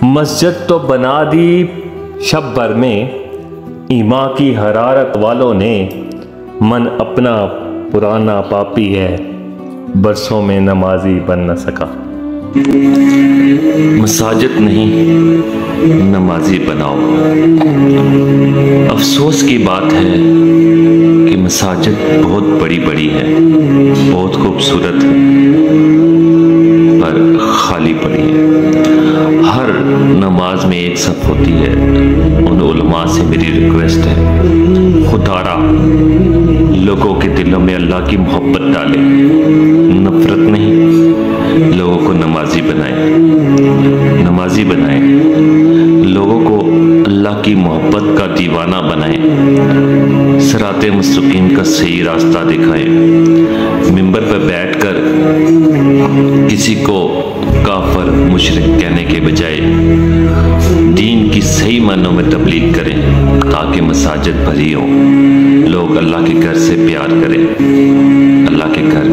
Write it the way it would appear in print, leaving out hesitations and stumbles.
مسجد تو بنا دی شب بھر میں، ایمان کی حرارت والوں نے، من اپنا پرانا پاپی ہے، برسوں میں نمازی بن نہ سکا۔ مساجد نہیں نمازی بناؤ۔ افسوس کی بات ہے کہ مساجد بہت بڑی بڑی ہے، بہت خوبصورت ہے، پر خالی پڑی ہے۔ ہر نماز میں ایک صف ہوتی ہے۔ ان علماء سے میری ریکویسٹ ہے، خدارا لوگوں کے دلوں میں اللہ کی محبت ڈالے، نفرت نہیں، لوگوں کو نمازی بنائیں، لوگوں کو اللہ کی محبت کا دیوانہ بنائیں، صراط مستقیم کا صحیح راستہ دکھائیں۔ ممبر پہ بیٹھ کر کسی کو کافر مشرک کہنے کے بجائے دین کی صحیح معنوں میں تبلیغ کریں تاکہ مساجد بھری ہوں، لوگ اللہ کے گھر سے پیار کریں، اللہ کے گھر